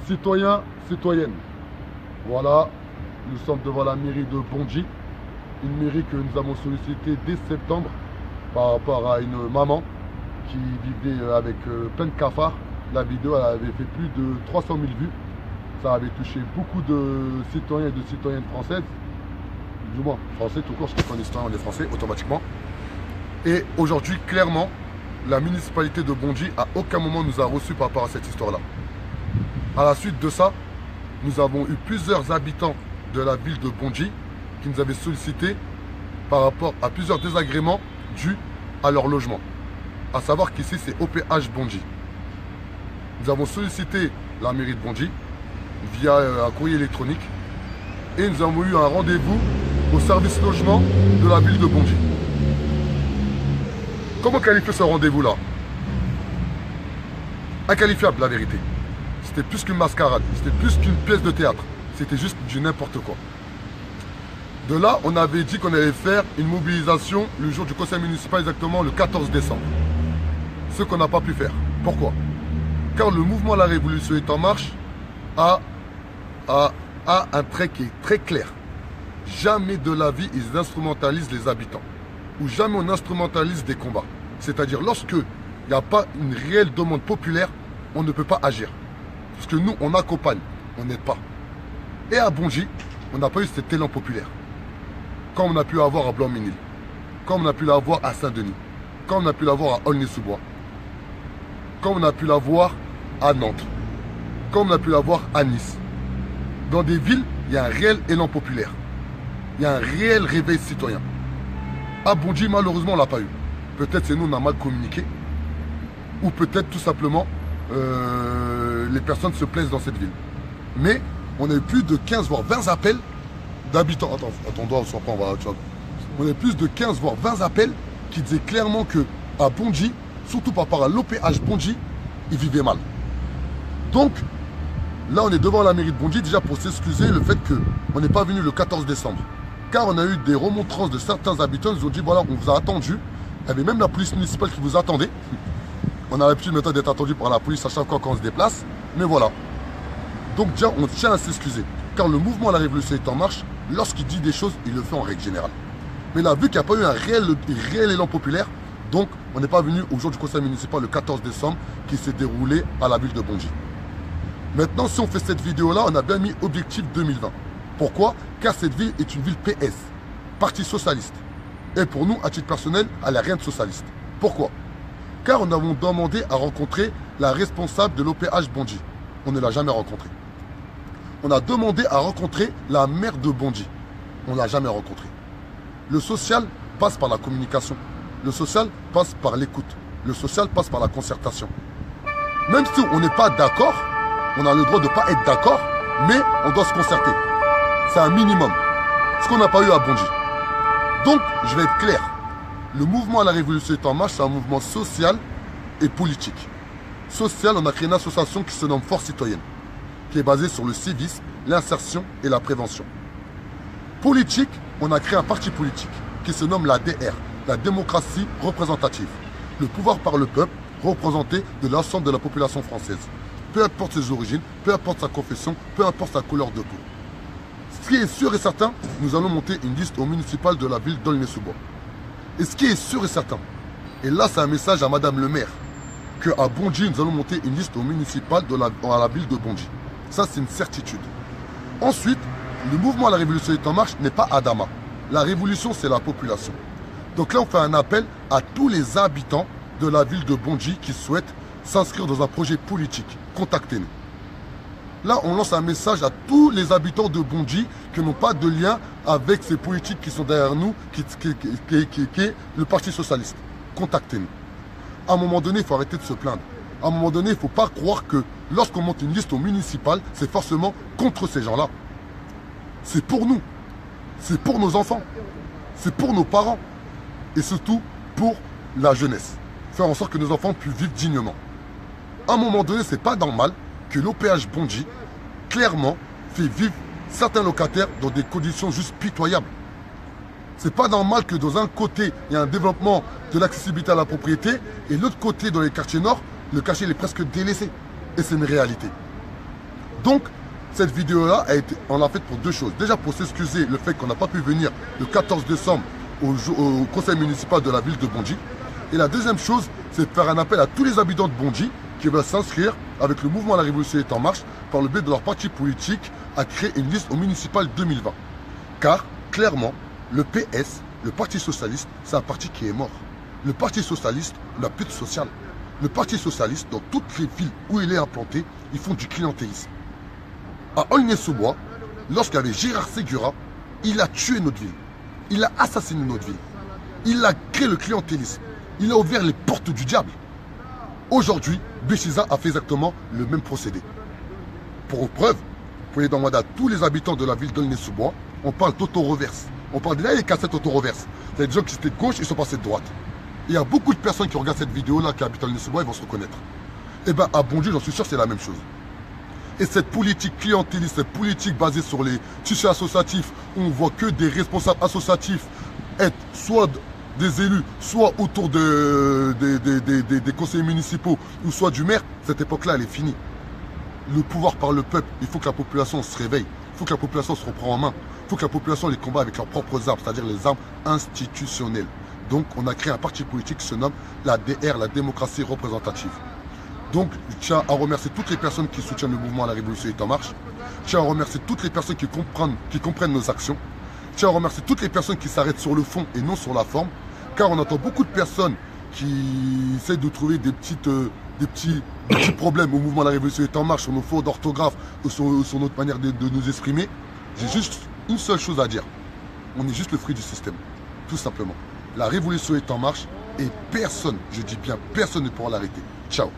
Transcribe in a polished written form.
Citoyens, citoyennes, voilà, nous sommes devant la mairie de Bondy, une mairie que nous avons sollicitée dès septembre par rapport à une maman qui vivait avec plein de cafards. La vidéo elle avait fait plus de 300 000 vues, ça avait touché beaucoup de citoyens et de citoyennes françaises, du moins français tout court, parce qu'on est citoyen, on est français automatiquement. Et aujourd'hui, clairement, la municipalité de Bondy à aucun moment nous a reçus par rapport à cette histoire-là. À la suite de ça, nous avons eu plusieurs habitants de la ville de Bondy qui nous avaient sollicité par rapport à plusieurs désagréments dus à leur logement. À savoir qu'ici, c'est OPH Bondy. Nous avons sollicité la mairie de Bondy via un courrier électronique et nous avons eu un rendez-vous au service logement de la ville de Bondy. Comment qualifier ce rendez-vous-là? Inqualifiable, la vérité. C'était plus qu'une mascarade, c'était plus qu'une pièce de théâtre. C'était juste du n'importe quoi. De là, on avait dit qu'on allait faire une mobilisation le jour du conseil municipal, exactement le 14 décembre. Ce qu'on n'a pas pu faire. Pourquoi? Car le mouvement La Révolution est en marche a un trait qui est très clair. Jamais de la vie, ils instrumentalisent les habitants. Ou jamais on instrumentalise des combats. C'est-à-dire, lorsque il n'y a pas une réelle demande populaire, on ne peut pas agir. Parce que nous, on accompagne, on n'aide pas. Et à Bondy, on n'a pas eu cet élan populaire. Comme on a pu avoir à Blanc-Ménil, comme on a pu l'avoir à Saint-Denis, comme on a pu l'avoir à Aulnay-sous-Bois, comme on a pu l'avoir à Nantes, comme on a pu l'avoir à Nice. Dans des villes, il y a un réel élan populaire. Il y a un réel réveil citoyen. À Bondy, malheureusement, on ne l'a pas eu. Peut-être c'est nous, on a mal communiqué. Ou peut-être tout simplement, les personnes se plaisent dans cette ville. Mais on a eu plus de 15 voire 20 appels d'habitants. Attends, ton doigt, on s'en prend, on va. On a eu plus de 15 voire 20 appels qui disaient clairement que à Bondy, surtout par rapport à l'OPH Bondy, ils vivaient mal. Donc, là, on est devant la mairie de Bondy déjà pour s'excuser le fait qu'on n'est pas venu le 14 décembre. Car on a eu des remontrances de certains habitants, ils nous ont dit voilà, on vous a attendu. Il y avait même la police municipale qui vous attendait. On a l'habitude maintenant d'être attendu par la police à chaque fois qu'on se déplace. Mais voilà. Donc déjà, on tient à s'excuser. Car le mouvement La Révolution est en marche. Lorsqu'il dit des choses, il le fait en règle générale. Mais là, vu qu'il n'y a pas eu un réel élan populaire, donc on n'est pas venu au jour du conseil municipal le 14 décembre qui s'est déroulé à la ville de Bondy. Maintenant, si on fait cette vidéo-là, on a bien mis objectif 2020. Pourquoi? Car cette ville est une ville PS, Parti Socialiste. Et pour nous, à titre personnel, elle n'a rien de socialiste. Pourquoi? Car nous avons demandé à rencontrer la responsable de l'OPH Bondy. On ne l'a jamais rencontrée. On a demandé à rencontrer la maire de Bondy. On ne l'a jamais rencontrée. Le social passe par la communication. Le social passe par l'écoute. Le social passe par la concertation. Même si on n'est pas d'accord, on a le droit de ne pas être d'accord, mais on doit se concerter. C'est un minimum. Ce qu'on n'a pas eu à Bondy. Donc, je vais être clair. Le mouvement La Révolution est en marche, c'est un mouvement social et politique. Social, on a créé une association qui se nomme Force Citoyenne, qui est basée sur le civisme, l'insertion et la prévention. Politique, on a créé un parti politique qui se nomme la DR, la démocratie représentative. Le pouvoir par le peuple, représenté de l'ensemble de la population française. Peu importe ses origines, peu importe sa confession, peu importe sa couleur de peau. Ce qui est sûr et certain, nous allons monter une liste au municipal de la ville d'Aulnay-sous-Bois. Et ce qui est sûr et certain, et là c'est un message à Madame le maire, qu'à Bondy, nous allons monter une liste au municipal à la ville de Bondy. Ça, c'est une certitude. Ensuite, le mouvement La Révolution est en marche n'est pas Adama. La révolution, c'est la population. Donc là, on fait un appel à tous les habitants de la ville de Bondy qui souhaitent s'inscrire dans un projet politique. Contactez-nous. Là, on lance un message à tous les habitants de Bondy qui n'ont pas de lien avec ces politiques qui sont derrière nous, qui est le Parti Socialiste. Contactez-nous. À un moment donné, il faut arrêter de se plaindre. À un moment donné, il ne faut pas croire que lorsqu'on monte une liste au municipal, c'est forcément contre ces gens-là. C'est pour nous. C'est pour nos enfants. C'est pour nos parents. Et surtout pour la jeunesse. Faire en sorte que nos enfants puissent vivre dignement. À un moment donné, c'est pas normal que l'OPH Bondy, clairement, fait vivre certains locataires dans des conditions juste pitoyables. C'est pas normal que dans un côté, il y a un développement de l'accessibilité à la propriété et l'autre côté, dans les quartiers nord, le quartier il est presque délaissé. Et c'est une réalité. Donc, cette vidéo-là, on l'a faite pour deux choses. Déjà, pour s'excuser le fait qu'on n'a pas pu venir le 14 décembre au conseil municipal de la ville de Bondy. Et la deuxième chose, c'est de faire un appel à tous les habitants de Bondy qui veulent s'inscrire avec le mouvement La Révolution est en marche par le biais de leur parti politique à créer une liste au municipal 2020. Car, clairement, le PS, le Parti Socialiste, c'est un parti qui est mort. Le Parti Socialiste n'a plus de social. Le Parti Socialiste, dans toutes les villes où il est implanté, ils font du clientélisme. À Aulnay-sous-Bois, lorsqu'il y avait Gérard Segura, il a tué notre ville. Il a assassiné notre ville. Il a créé le clientélisme. Il a ouvert les portes du diable. Aujourd'hui, Béchiza a fait exactement le même procédé. Pour preuve, vous pouvez demander à tous les habitants de la ville d'Aulnay-sous-Bois, on parle d'auto-reverse. On parle déjà des cassettes auto-reverse. C'est des gens qui étaient de gauche, ils sont passés de droite. Et il y a beaucoup de personnes qui regardent cette vidéo-là, qui habitent Aulnay-sous-Bois, ils vont se reconnaître. Et bien, à Bondy, j'en suis sûr, c'est la même chose. Et cette politique clientéliste, cette politique basée sur les tissus associatifs, où on voit que des responsables associatifs être soit des élus, soit autour des conseillers municipaux, ou soit du maire, cette époque-là, elle est finie. Le pouvoir par le peuple, il faut que la population se réveille, il faut que la population se reprenne en main, il faut que la population les combat avec leurs propres armes, c'est-à-dire les armes institutionnelles. Donc, on a créé un parti politique qui se nomme la DR, la démocratie représentative. Donc, je tiens à remercier toutes les personnes qui soutiennent le mouvement La Révolution est en marche. Je tiens à remercier toutes les personnes qui comprennent nos actions. Je tiens à remercier toutes les personnes qui s'arrêtent sur le fond et non sur la forme. Car on entend beaucoup de personnes qui essayent de trouver des petits problèmes au mouvement La Révolution est en marche, sur nos fautes d'orthographe ou sur notre manière de nous exprimer. J'ai juste une seule chose à dire. On est juste le fruit du système. Tout simplement. La Révolution est en marche et personne, je dis bien personne ne pourra l'arrêter. Ciao.